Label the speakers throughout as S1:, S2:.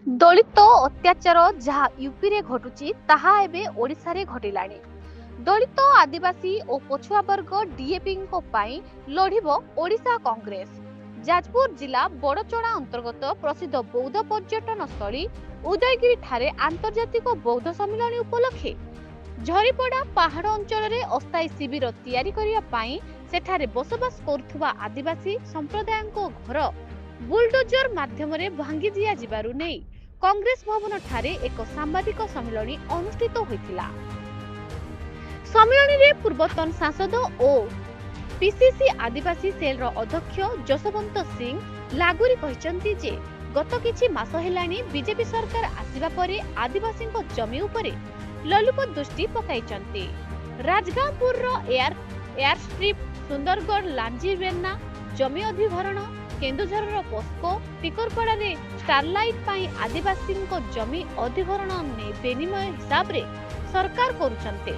S1: ଦଳିତ ଅତ୍ୟାଚାର ଯାହା ୟୁପିରେ ଘଟୁଛି ତାହା ଏବେ ଓଡ଼ିଶାରେ ଘଟିଲାଣି। ଦଳିତ ଆଦିବାସୀ ଓ ପଛୁଆ ବର୍ଗ ଡିଏପିଙ୍କ ପାଇଁ ଲଢ଼ିବ ଓଡ଼ିଶା କଂଗ୍ରେସ। ଯାଜପୁର ଜିଲ୍ଲା ବଡ଼ଚଣା ଅନ୍ତର୍ଗତ ପ୍ରସିଦ୍ଧ ବୌଦ୍ଧ ପର୍ଯ୍ୟଟନ ସ୍ଥଳୀ ଉଦୟଗିରି ଠାରେ ଆନ୍ତର୍ଜାତିକ ବୌଦ୍ଧ ସମ୍ମିଳନୀ ଉପଲକ୍ଷେ ଝରିପଡ଼ା ପାହାଡ଼ ଅଞ୍ଚଳରେ ଅସ୍ଥାୟୀ ଶିବିର ତିଆରି କରିବା ପାଇଁ ସେଠାରେ ବସବାସ କରୁଥିବା ଆଦିବାସୀ ସମ୍ପ୍ରଦାୟଙ୍କ ଘର ବୁଲଡୋଜର ମାଧ୍ୟମରେ ଭାଙ୍ଗି ଦିଆଯିବାରୁ ନେଇ କଂଗ୍ରେସ ଭବନ ଠାରେ ଏକ ସାମ୍ବାଦିକ ସମ୍ମିଳନୀ ଅନୁଷ୍ଠିତ ହୋଇଥିଲା। ସମ୍ମିଳନୀରେ ପୂର୍ବତନ ସାଂସଦ ଓ ପିସିସି ଆଦିବାସୀ ସେଲର ଅଧ୍ୟକ୍ଷ ଯଶୋବନ୍ତ ସିଂ ଲାଗୁରି କହିଛନ୍ତି ଯେ ଗତ କିଛି ମାସ ହେଲାଣି ବିଜେପି ସରକାର ଆସିବା ପରେ ଆଦିବାସୀଙ୍କ ଜମି ଉପରେ ଲଲୁପ ଦୃଷ୍ଟି ପକାଇଛନ୍ତି। ରାଜଗାଙ୍ଗପୁରର ଏୟାର ଷ୍ଟ୍ରିପ୍, ସୁନ୍ଦରଗଡ଼ ଲାଞ୍ଜିବେନା ଜମି ଅଧିଗ୍ରହଣ, କେନ୍ଦୁଝରର ପୋସ୍କୋ, ଟିକରପଡ଼ାରେ ଷ୍ଟାରଲାଇଟ୍ ପାଇଁ ଆଦିବାସୀଙ୍କ ଜମି ଅଧିଗ୍ରହଣ ବିନିମୟ ହିସାବରେ ସରକାର କରୁଛନ୍ତି।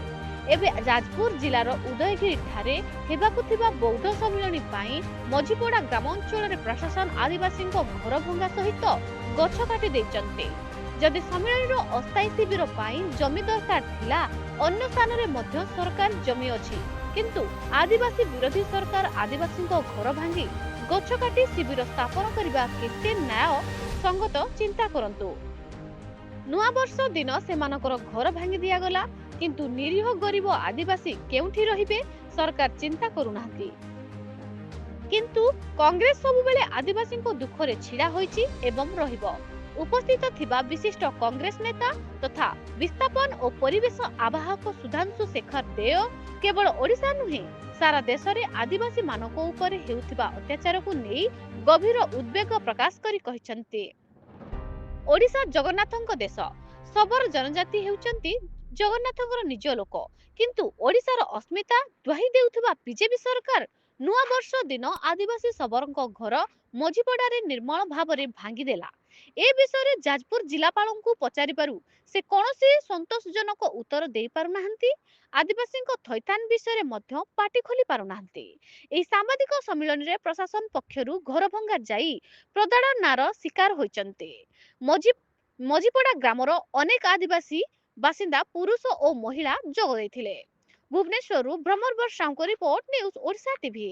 S1: ଏବେ ଯାଜପୁର ଜିଲ୍ଲାର ଉଦୟଗିରି ଠାରେ ହେବାକୁ ଥିବା ବୌଦ୍ଧ ସମ୍ମିଳନୀ ପାଇଁ ମଝିପଡ଼ା ଗ୍ରାମ ଅଞ୍ଚଳରେ ପ୍ରଶାସନ ଆଦିବାସୀଙ୍କ ଘର ଭଙ୍ଗା ସହିତ ଗଛ କାଟି ଦେଇଛନ୍ତି। ଯଦି ସମ୍ମିଳନୀର ଅସ୍ଥାୟୀ ଶିବିର ପାଇଁ ଜମି ଦରକାର ଥିଲା, ଅନ୍ୟ ସ୍ଥାନରେ ମଧ୍ୟ ସରକାର ଜମି ଅଛି, କିନ୍ତୁ ଆଦିବାସୀ ବିରୋଧୀ ସରକାର ଆଦିବାସୀଙ୍କ ଘର ଭାଙ୍ଗି ଗଛ କାଟି ଶିବିର ସ୍ଥାପନ କରିବା କେତେ ନ୍ୟାୟ ସଙ୍ଗତ ଚିନ୍ତା କରନ୍ତୁ। ନୂଆ ବର୍ଷ ଦିନ ସେମାନଙ୍କର ଘର ଭାଙ୍ଗି ଦିଆଗଲା, କିନ୍ତୁ ନିରୀହ ଗରିବ ଆଦିବାସୀ କେଉଁଠି ରହିବେ ସରକାର ଚିନ୍ତା କରୁନାହାନ୍ତି। କିନ୍ତୁ କଂଗ୍ରେସ ସବୁବେଳେ ଆଦିବାସୀଙ୍କ ଦୁଃଖରେ ଛିଡା ହୋଇଛି ଏବଂ ରହିବ। ଉପସ୍ଥିତ ଥିବା ବିଶିଷ୍ଟ କଂଗ୍ରେସ ନେତା ତଥା ବିସ୍ଥାପନ ଓ ପରିବେଶ ଆବାହକ ସୁଧାଂଶୁ ଶେଖର ଦେୟ କେବଳ ଓଡ଼ିଶା ନୁହେଁ, ସାରା ଦେଶରେ ଆଦିବାସୀ ମାନଙ୍କ ଉପରେ ହେଉଥିବା ଅତ୍ୟାଚାରକୁ ନେଇ ଗଭୀର ଉଦ୍ବେଗ ପ୍ରକାଶ କରି କହିଛନ୍ତି, ଓଡ଼ିଶା ଜଗନ୍ନାଥଙ୍କ ଦେଶ। ଶବର ଜନଜାତି ହେଉଛନ୍ତି ଜଗନ୍ନାଥଙ୍କର ନିଜ ଲୋକ, କିନ୍ତୁ ଓଡ଼ିଶାର ଅସ୍ମିତା ଦ୍ୱାହି ଦେଉଥିବା ବିଜେପି ସରକାର ନୂଆ ବର୍ଷ ଦିନ ଆଦିବାସୀ ଶବରଙ୍କ ଘର ମଝିପଡ଼ାରେ ନିର୍ମଳ ଭାବରେ ଭାଙ୍ଗିଦେଲା। ଏ ବିଷୟରେ ଯାଜପୁର ଜିଲ୍ଲାପାଳଙ୍କୁ ପଚାରିବାରୁ ସେ କୌଣସି ସନ୍ତୋଷଜନକ ଉତ୍ତର ଦେଇପାରୁନାହାନ୍ତି। ଆଦିବାସୀଙ୍କ ଥଇଥାନ ବିଷୟରେ ମଧ୍ୟ ପାଟି ଖୋଲି ପାରୁନାହାନ୍ତି। ଏହି ସାମ୍ବାଦିକ ସମ୍ମିଳନୀରେ ପ୍ରଶାସନ ପକ୍ଷରୁ ଘର ଭଙ୍ଗା ଯାଇ ପ୍ରତାଡ଼ନାର ଶିକାର ହୋଇଛନ୍ତି। ମଝିପଡ଼ା ଗ୍ରାମର ଅନେକ ଆଦିବାସୀ ବାସିନ୍ଦା ପୁରୁଷ ଓ ମହିଳା ଯୋଗ ଦେଇଥିଲେ। ଭୁବନେଶ୍ୱରରୁ ଭ୍ରମରବର ସାହୁଙ୍କ ରିପୋର୍ଟ, ନ୍ୟୁଜ ଓଡ଼ିଶା ଟିଭି।